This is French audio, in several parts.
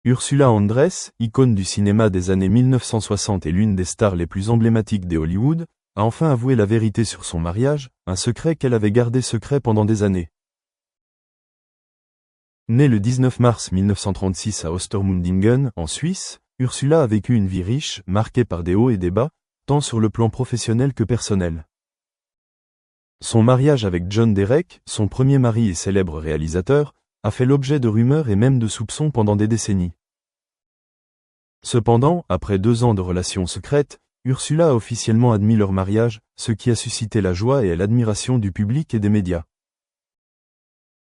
Ursula Andress, icône du cinéma des années 1960 et l'une des stars les plus emblématiques des Hollywood, a enfin avoué la vérité sur son mariage, un secret qu'elle avait gardé secret pendant des années. Née le 19 mars 1936 à Ostermundingen, en Suisse, Ursula a vécu une vie riche, marquée par des hauts et des bas, tant sur le plan professionnel que personnel. Son mariage avec John Derek, son premier mari et célèbre réalisateur, a fait l'objet de rumeurs et même de soupçons pendant des décennies. Cependant, après 2 ans de relations secrètes, Ursula a officiellement admis leur mariage, ce qui a suscité la joie et l'admiration du public et des médias.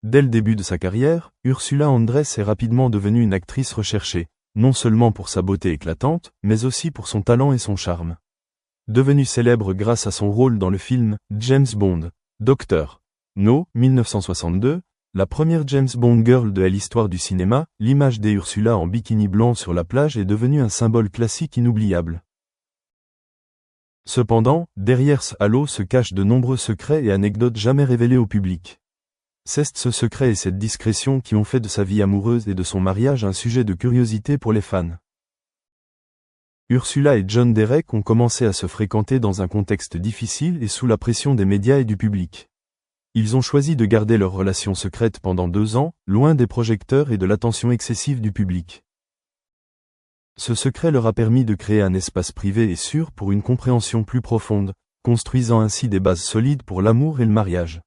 Dès le début de sa carrière, Ursula Andress est rapidement devenue une actrice recherchée, non seulement pour sa beauté éclatante, mais aussi pour son talent et son charme. Devenue célèbre grâce à son rôle dans le film James Bond, Dr. No, 1962, la première James Bond girl de l'histoire du cinéma, l'image d'Ursula en bikini blanc sur la plage est devenue un symbole classique inoubliable. Cependant, derrière ce halo se cachent de nombreux secrets et anecdotes jamais révélés au public. C'est ce secret et cette discrétion qui ont fait de sa vie amoureuse et de son mariage un sujet de curiosité pour les fans. Ursula et John Derek ont commencé à se fréquenter dans un contexte difficile et sous la pression des médias et du public. Ils ont choisi de garder leur relation secrète pendant 2 ans, loin des projecteurs et de l'attention excessive du public. Ce secret leur a permis de créer un espace privé et sûr pour une compréhension plus profonde, construisant ainsi des bases solides pour l'amour et le mariage.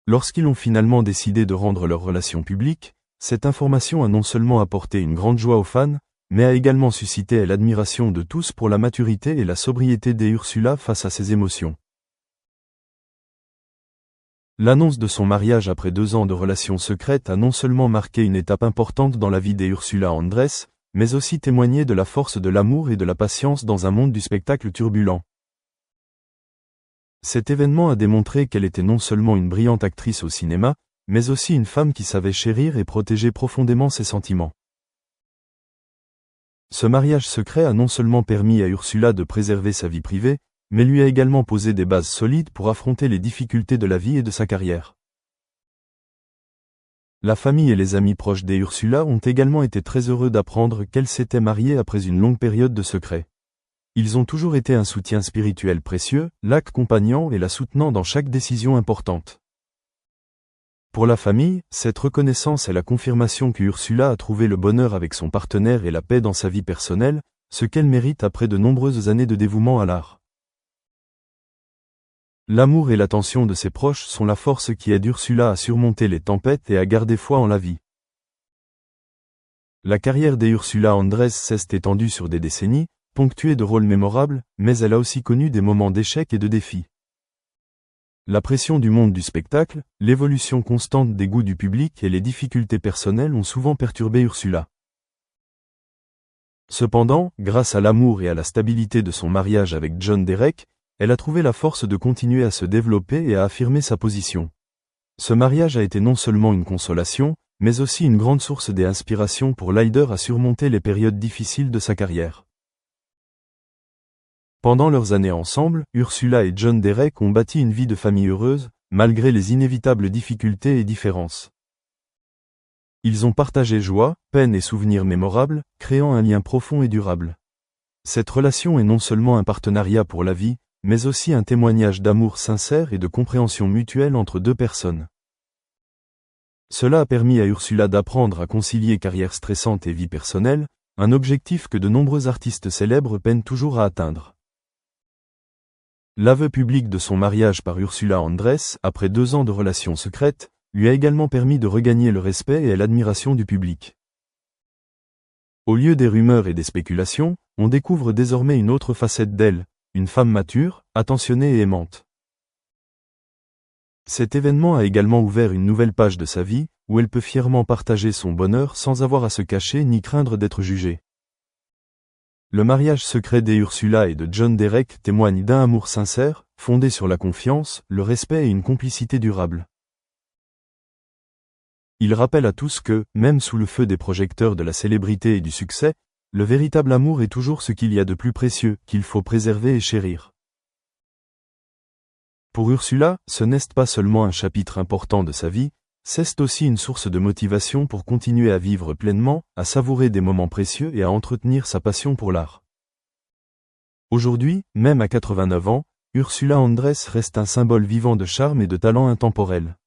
Lorsqu'ils ont finalement décidé de rendre leur relation publique, cette information a non seulement apporté une grande joie aux fans, mais a également suscité l'admiration de tous pour la maturité et la sobriété d'Ursula face à ses émotions. L'annonce de son mariage après 2 ans de relations secrètes a non seulement marqué une étape importante dans la vie d'Ursula Andress, mais aussi témoigné de la force de l'amour et de la patience dans un monde du spectacle turbulent. Cet événement a démontré qu'elle était non seulement une brillante actrice au cinéma, mais aussi une femme qui savait chérir et protéger profondément ses sentiments. Ce mariage secret a non seulement permis à Ursula de préserver sa vie privée, mais lui a également posé des bases solides pour affronter les difficultés de la vie et de sa carrière. La famille et les amis proches d'Ursula ont également été très heureux d'apprendre qu'elle s'était mariée après une longue période de secret. Ils ont toujours été un soutien spirituel précieux, l'accompagnant et la soutenant dans chaque décision importante. Pour la famille, cette reconnaissance est la confirmation qu'Ursula a trouvé le bonheur avec son partenaire et la paix dans sa vie personnelle, ce qu'elle mérite après de nombreuses années de dévouement à l'art. L'amour et l'attention de ses proches sont la force qui aide Ursula à surmonter les tempêtes et à garder foi en la vie. La carrière d'Ursula Andress s'est étendue sur des décennies, ponctuée de rôles mémorables, mais elle a aussi connu des moments d'échec et de défis. La pression du monde du spectacle, l'évolution constante des goûts du public et les difficultés personnelles ont souvent perturbé Ursula. Cependant, grâce à l'amour et à la stabilité de son mariage avec John Derek, elle a trouvé la force de continuer à se développer et à affirmer sa position. Ce mariage a été non seulement une consolation, mais aussi une grande source d'inspiration pour l'Ider à surmonter les périodes difficiles de sa carrière. Pendant leurs années ensemble, Ursula et John Derek ont bâti une vie de famille heureuse, malgré les inévitables difficultés et différences. Ils ont partagé joie, peine et souvenirs mémorables, créant un lien profond et durable. Cette relation est non seulement un partenariat pour la vie, mais aussi un témoignage d'amour sincère et de compréhension mutuelle entre 2 personnes. Cela a permis à Ursula d'apprendre à concilier carrière stressante et vie personnelle, un objectif que de nombreux artistes célèbres peinent toujours à atteindre. L'aveu public de son mariage par Ursula Andress, après 2 ans de relations secrètes, lui a également permis de regagner le respect et l'admiration du public. Au lieu des rumeurs et des spéculations, on découvre désormais une autre facette d'elle, une femme mature, attentionnée et aimante. Cet événement a également ouvert une nouvelle page de sa vie, où elle peut fièrement partager son bonheur sans avoir à se cacher ni craindre d'être jugée. Le mariage secret d'Ursula et de John Derek témoigne d'un amour sincère, fondé sur la confiance, le respect et une complicité durable. Il rappelle à tous que, même sous le feu des projecteurs de la célébrité et du succès, le véritable amour est toujours ce qu'il y a de plus précieux, qu'il faut préserver et chérir. Pour Ursula, ce n'est pas seulement un chapitre important de sa vie, c'est aussi une source de motivation pour continuer à vivre pleinement, à savourer des moments précieux et à entretenir sa passion pour l'art. Aujourd'hui, même à 89 ans, Ursula Andress reste un symbole vivant de charme et de talent intemporel.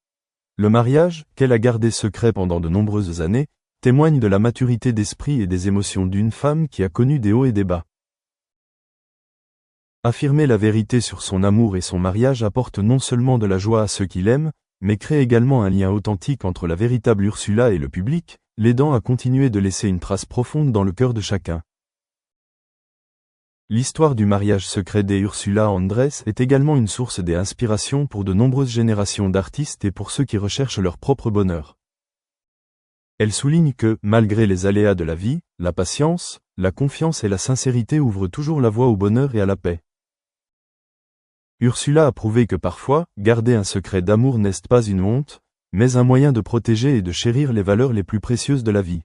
Le mariage, qu'elle a gardé secret pendant de nombreuses années, témoigne de la maturité d'esprit et des émotions d'une femme qui a connu des hauts et des bas. Affirmer la vérité sur son amour et son mariage apporte non seulement de la joie à ceux qui l'aiment, mais crée également un lien authentique entre la véritable Ursula et le public, l'aidant à continuer de laisser une trace profonde dans le cœur de chacun. L'histoire du mariage secret d'Ursula Andress est également une source d'inspiration pour de nombreuses générations d'artistes et pour ceux qui recherchent leur propre bonheur. Elle souligne que, malgré les aléas de la vie, la patience, la confiance et la sincérité ouvrent toujours la voie au bonheur et à la paix. Ursula a prouvé que parfois, garder un secret d'amour n'est pas une honte, mais un moyen de protéger et de chérir les valeurs les plus précieuses de la vie.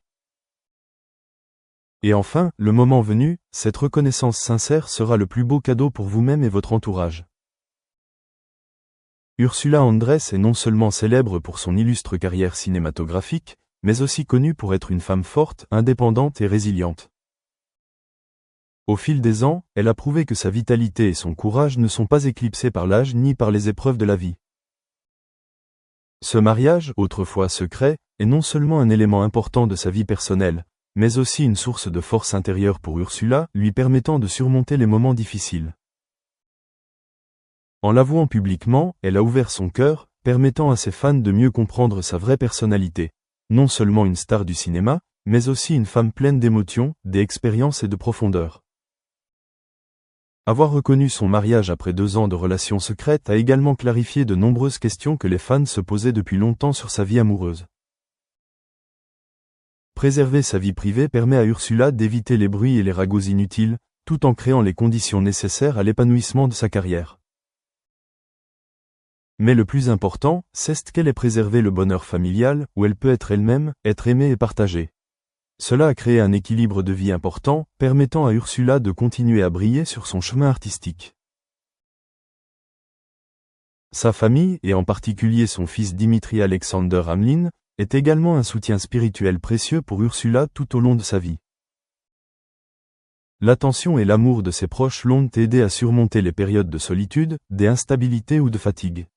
Et enfin, le moment venu, cette reconnaissance sincère sera le plus beau cadeau pour vous-même et votre entourage. Ursula Andress est non seulement célèbre pour son illustre carrière cinématographique, mais aussi connue pour être une femme forte, indépendante et résiliente. Au fil des ans, elle a prouvé que sa vitalité et son courage ne sont pas éclipsés par l'âge ni par les épreuves de la vie. Ce mariage, autrefois secret, est non seulement un élément important de sa vie personnelle, mais aussi une source de force intérieure pour Ursula, lui permettant de surmonter les moments difficiles. En l'avouant publiquement, elle a ouvert son cœur, permettant à ses fans de mieux comprendre sa vraie personnalité. Non seulement une star du cinéma, mais aussi une femme pleine d'émotions, d'expériences et de profondeur. Avoir reconnu son mariage après 2 ans de relations secrètes a également clarifié de nombreuses questions que les fans se posaient depuis longtemps sur sa vie amoureuse. Préserver sa vie privée permet à Ursula d'éviter les bruits et les ragots inutiles, tout en créant les conditions nécessaires à l'épanouissement de sa carrière. Mais le plus important, c'est qu'elle ait préservé le bonheur familial, où elle peut être elle-même, être aimée et partagée. Cela a créé un équilibre de vie important, permettant à Ursula de continuer à briller sur son chemin artistique. Sa famille, et en particulier son fils Dimitri Alexander Hamlin, est également un soutien spirituel précieux pour Ursula tout au long de sa vie. L'attention et l'amour de ses proches l'ont aidé à surmonter les périodes de solitude, d'instabilité ou de fatigue.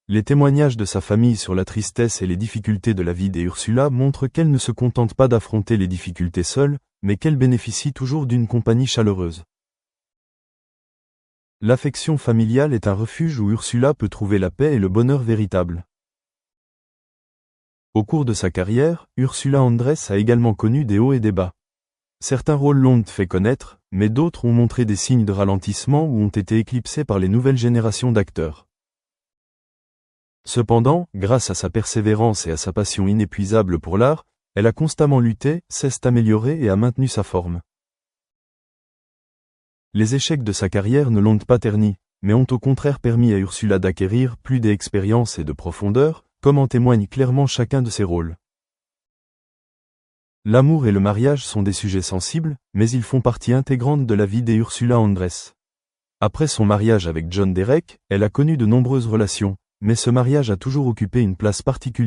Les témoignages de sa famille sur la tristesse et les difficultés de la vie d'Ursula montrent qu'elle ne se contente pas d'affronter les difficultés seule, mais qu'elle bénéficie toujours d'une compagnie chaleureuse. L'affection familiale est un refuge où Ursula peut trouver la paix et le bonheur véritable. Au cours de sa carrière, Ursula Andress a également connu des hauts et des bas. Certains rôles l'ont fait connaître, mais d'autres ont montré des signes de ralentissement ou ont été éclipsés par les nouvelles générations d'acteurs. Cependant, grâce à sa persévérance et à sa passion inépuisable pour l'art, elle a constamment lutté, s'est améliorée et a maintenu sa forme. Les échecs de sa carrière ne l'ont pas ternie, mais ont au contraire permis à Ursula d'acquérir plus d'expérience et de profondeur, comme en témoigne clairement chacun de ses rôles. L'amour et le mariage sont des sujets sensibles, mais ils font partie intégrante de la vie d'Ursula Andress. Après son mariage avec John Derek, elle a connu de nombreuses relations, mais ce mariage a toujours occupé une place particulière